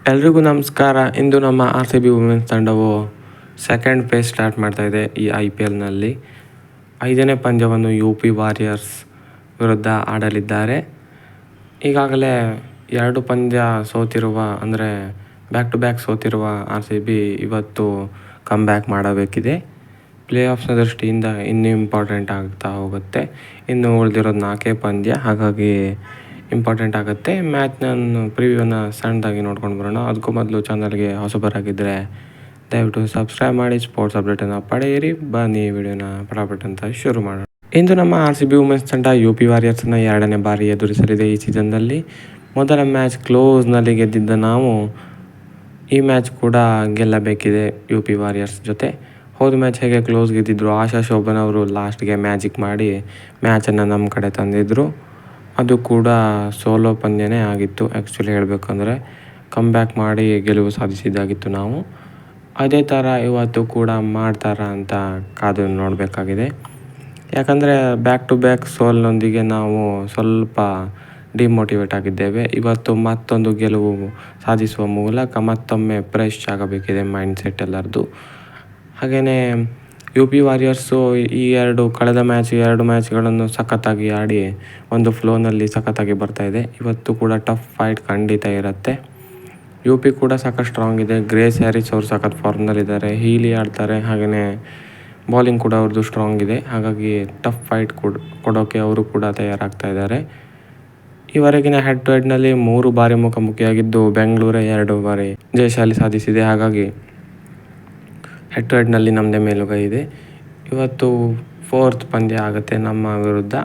ಎಲ್ರಿಗೂ ನಮಸ್ಕಾರ. ಇಂದು ನಮ್ಮ ಆರ್ ಸಿ ಬಿ ವುಮೆನ್ಸ್ ತಂಡವು ಸೆಕೆಂಡ್ ಫೇಸ್ ಸ್ಟಾರ್ಟ್ ಮಾಡ್ತಾಯಿದೆ ಈ IPLನಲ್ಲಿ. 5ನೇ ಪಂದ್ಯವನ್ನು UP ವಾರಿಯರ್ಸ್ ವಿರುದ್ಧ ಆಡಲಿದ್ದಾರೆ. ಈಗಾಗಲೇ 2 ಪಂದ್ಯ ಸೋತಿರುವ, ಅಂದರೆ ಬ್ಯಾಕ್ ಟು ಬ್ಯಾಕ್ ಸೋತಿರುವ RCB ಇವತ್ತು ಕಮ್ ಬ್ಯಾಕ್ ಮಾಡಬೇಕಿದೆ. ಪ್ಲೇ ಆಫ್ಸ್ನ ದೃಷ್ಟಿಯಿಂದ ಇನ್ನೂ ಇಂಪಾರ್ಟೆಂಟ್ ಆಗ್ತಾ ಹೋಗುತ್ತೆ. ಇನ್ನು ಉಳಿದಿರೋದು 4 ಪಂದ್ಯ, ಹಾಗಾಗಿ ಇಂಪಾರ್ಟೆಂಟ್ ಆಗುತ್ತೆ. ಮ್ಯಾಚ್ನ ಪ್ರಿವ್ಯೂನ ಸಣ್ಣದಾಗಿ ನೋಡ್ಕೊಂಡು ಬರೋಣ. ಅದಕ್ಕೂ ಮೊದಲು ಚಾನಲ್ಗೆ ಹೊಸಬರಾಗಿದ್ದರೆ ದಯವಿಟ್ಟು ಸಬ್ಸ್ಕ್ರೈಬ್ ಮಾಡಿ, ಸ್ಪೋರ್ಟ್ಸ್ ಅಪ್ಡೇಟನ್ನು ಪಡೆಯಿರಿ. ಬನ್ನಿ ವಿಡಿಯೋನ ಪಟಾಪಟ್ ಅಂತ ಶುರು ಮಾಡೋಣ. ಇಂದು ನಮ್ಮ RCB ವುಮೆನ್ಸ್ ತಂಡ UP ವಾರಿಯರ್ಸ್ನ 2ನೇ ಬಾರಿ ಎದುರಿಸಲಿದೆ ಈ ಸೀಸನ್ನಲ್ಲಿ. ಮೊದಲ ಮ್ಯಾಚ್ ಕ್ಲೋಸ್ನಲ್ಲಿ ಗೆದ್ದಿದ್ದ ನಾವು ಈ ಮ್ಯಾಚ್ ಕೂಡ ಗೆಲ್ಲಬೇಕಿದೆ UP ವಾರಿಯರ್ಸ್ ಜೊತೆ. ಹೋದ ಮ್ಯಾಚ್ ಹೇಗೆ ಕ್ಲೋಸ್ ಗೆದ್ದಿದ್ರು, ಆಶಾ ಶೋಭನ್ ಅವರು ಲಾಸ್ಟ್ಗೆ ಮ್ಯಾಜಿಕ್ ಮಾಡಿ ಮ್ಯಾಚನ್ನು ನಮ್ಮ ಕಡೆ ತಂದಿದ್ದರು. ಅದು ಕೂಡ ಸೋಲೋ ಪಂದ್ಯನೇ ಆಗಿತ್ತು. ಆ್ಯಕ್ಚುಲಿ ಹೇಳಬೇಕಂದ್ರೆ ಕಮ್ ಬ್ಯಾಕ್ ಮಾಡಿ ಗೆಲುವು ಸಾಧಿಸಿದ್ದಾಗಿತ್ತು ನಾವು. ಅದೇ ಥರ ಇವತ್ತು ಕೂಡ ಮಾಡ್ತಾರಾ ಅಂತ ಕಾದು ನೋಡಬೇಕಾಗಿದೆ. ಯಾಕಂದರೆ ಬ್ಯಾಕ್ ಟು ಬ್ಯಾಕ್ ಸೋಲ್ನೊಂದಿಗೆ ನಾವು ಸ್ವಲ್ಪ ಡಿಮೋಟಿವೇಟ್ ಆಗಿದ್ದೇವೆ. ಇವತ್ತು ಮತ್ತೊಂದು ಗೆಲುವು ಸಾಧಿಸುವ ಮೂಲಕ ಮತ್ತೊಮ್ಮೆ ಫ್ರೆಶ್ ಆಗಬೇಕಿದೆ ಮೈಂಡ್ಸೆಟ್ ಎಲ್ಲರದು. ಹಾಗೆಯೇ UP ವಾರಿಯರ್ಸು ಈ ಕಳೆದ ಎರಡು ಮ್ಯಾಚ್ಗಳನ್ನು ಸಖತ್ತಾಗಿ ಆಡಿ ಒಂದು ಫ್ಲೋನಲ್ಲಿ ಸಖತ್ತಾಗಿ ಬರ್ತಾಯಿದೆ. ಇವತ್ತು ಕೂಡ ಟಫ್ ಫೈಟ್ ಖಂಡಿತ ಇರುತ್ತೆ. UP ಕೂಡ ಸಾಕಷ್ಟು ಸ್ಟ್ರಾಂಗ್ ಇದೆ. ಗ್ರೇಸ್ ಹ್ಯಾರಿಸ್ ಅವರು ಸಖತ್ ಫಾರ್ಮ್ನಲ್ಲಿದ್ದಾರೆ. ಹೀಲಿ ಆಡ್ತಾರೆ. ಹಾಗೆಯೇ ಬೌಲಿಂಗ್ ಕೂಡ ಅವ್ರದ್ದು ಸ್ಟ್ರಾಂಗ್ ಇದೆ. ಹಾಗಾಗಿ ಟಫ್ ಫೈಟ್ ಕೊಡೋಕ್ಕೆ ಅವರು ಕೂಡ ತಯಾರಾಗ್ತಾ ಇದ್ದಾರೆ. ಈವರೆಗಿನ ಹೆಡ್ ಟು ಹೆಡ್ನಲ್ಲಿ 3 ಬಾರಿ ಮುಖಾಮುಖಿಯಾಗಿದ್ದು ಬೆಂಗಳೂರೇ 2 ಬಾರಿ ಜಯಶಾಲಿ ಸಾಧಿಸಿದೆ. ಹಾಗಾಗಿ ಹೆಡ್ ಟು ಹೆಡ್ನಲ್ಲಿ ನಮ್ಮದೇ ಮೇಲುಗೈ ಇದೆ. ಇವತ್ತು 4th ಪಂದ್ಯ ಆಗುತ್ತೆ ನಮ್ಮ ವಿರುದ್ಧ.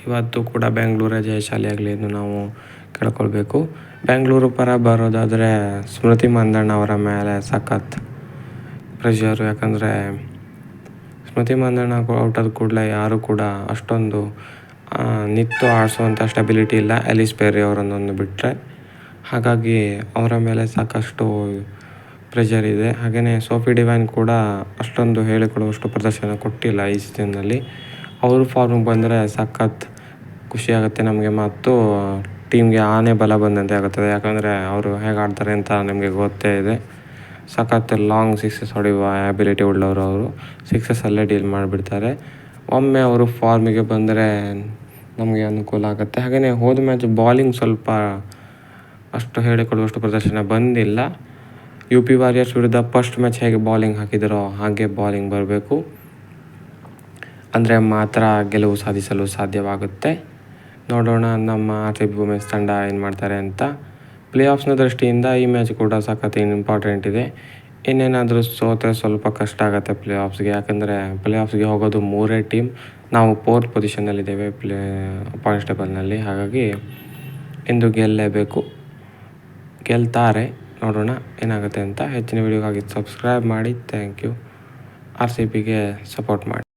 ಇವತ್ತು ಕೂಡ ಬೆಂಗಳೂರೇ ಜಯಶಾಲಿ ಆಗಲಿ ಎಂದು ನಾವು ಕೇಳ್ಕೊಳ್ಬೇಕು. ಬೆಂಗಳೂರು ಪರ ಬರೋದಾದರೆ ಸ್ಮೃತಿ ಮಂದಣ್ಣ ಅವರ ಮೇಲೆ ಸಖತ್ ಪ್ರೆಷರು. ಯಾಕಂದರೆ ಸ್ಮೃತಿ ಮಂದಣ್ಣ ಔಟ್ ಆದ ಕೂಡಲೇ ಯಾರೂ ಕೂಡ ಅಷ್ಟೊಂದು ನಿತ್ತು ಆಡಿಸುವಂಥ ಸ್ಟೆಬಿಲಿಟಿ ಇಲ್ಲ, ಎಲಿಸ್ ಪೆರ್ರಿ ಅವರನ್ನೊಂದು ಬಿಟ್ಟರೆ. ಹಾಗಾಗಿ ಅವರ ಮೇಲೆ ಸಾಕಷ್ಟು ಪ್ರೆಷರ್ ಇದೆ. ಹಾಗೆಯೇ ಸೋಫಿ ಡಿವೈನ್ ಕೂಡ ಅಷ್ಟೊಂದು ಹೇಳಿಕೊಡುವಷ್ಟು ಪ್ರದರ್ಶನ ಕೊಟ್ಟಿಲ್ಲ ಈ ಸೀಸನ್ನಲ್ಲಿ. ಅವರು ಫಾರ್ಮಿಗೆ ಬಂದರೆ ಸಖತ್ ಖುಷಿಯಾಗುತ್ತೆ ನಮಗೆ ಮತ್ತು ಟೀಮ್ಗೆ ಆನೆ ಬಲ ಬಂದಂತೆ ಆಗುತ್ತದೆ. ಯಾಕಂದರೆ ಅವರು ಹೇಗೆ ಆಡ್ತಾರೆ ಅಂತ ನಮಗೆ ಗೊತ್ತೇ ಇದೆ. ಸಖತ್ ಲಾಂಗ್ ಸಿಕ್ಸಸ್ ಹೊಡೆಯುವ ಎಬಿಲಿಟಿ ಉಳ್ಳವರು ಅವರು. ಸಿಕ್ಸಸ್ಸಲ್ಲೇ ಡೀಲ್ ಮಾಡಿಬಿಡ್ತಾರೆ. ಒಮ್ಮೆ ಅವರು ಫಾರ್ಮಿಗೆ ಬಂದರೆ ನಮಗೆ ಅನುಕೂಲ ಆಗುತ್ತೆ. ಹಾಗೆಯೇ ಹೋದ ಮ್ಯಾಚ್ ಬಾಲಿಂಗ್ ಸ್ವಲ್ಪ ಅಷ್ಟು ಹೇಳಿಕೊಡುವಷ್ಟು ಪ್ರದರ್ಶನ ಬಂದಿಲ್ಲ. UP ವಾರಿಯರ್ಸ್ ವಿರುದ್ಧ ಫಸ್ಟ್ ಮ್ಯಾಚ್ ಹೇಗೆ ಬಾಲಿಂಗ್ ಹಾಕಿದರೋ ಹಾಗೆ ಬಾಲಿಂಗ್ ಬರಬೇಕು, ಅಂದರೆ ಮಾತ್ರ ಗೆಲುವು ಸಾಧಿಸಲು ಸಾಧ್ಯವಾಗುತ್ತೆ. ನೋಡೋಣ ನಮ್ಮ RCB ವುಮೆನ್ಸ್ ತಂಡ ಏನು ಮಾಡ್ತಾರೆ ಅಂತ. ಪ್ಲೇ ಆಫ್ಸ್ನ ದೃಷ್ಟಿಯಿಂದ ಈ ಮ್ಯಾಚ್ ಕೂಡ ಸಖತ್ ಇಂಪಾರ್ಟೆಂಟ್ ಇದೆ. ಇನ್ನೇನಾದರೂ ಸೋತ್ರೆ ಸ್ವಲ್ಪ ಕಷ್ಟ ಆಗುತ್ತೆ ಪ್ಲೇ ಆಫ್ಸ್ಗೆ. ಯಾಕಂದರೆ ಪ್ಲೇ ಆಫ್ಸ್ಗೆ ಹೋಗೋದು 3 ಟೀಮ್. ನಾವು 4th ಪೊಸಿಷನ್ನಲ್ಲಿದ್ದೇವೆ ಪಾಯಿಂಟ್ಸ್ ಟೇಬಲ್ನಲ್ಲಿ. ಹಾಗಾಗಿ ಇಂದು ಗೆಲ್ಲೇಬೇಕು. ಗೆಲ್ತಾರೆ, ನೋಡೋಣ ಏನಾಗುತ್ತೆ ಅಂತ. ಹೆಚ್ಚಿನ ವೀಡಿಯೋಗಾಗಿ ಸಬ್ಸ್ಕ್ರೈಬ್ ಮಾಡಿ. Thank you. RCBಗೆ ಸಪೋರ್ಟ್ ಮಾಡಿ.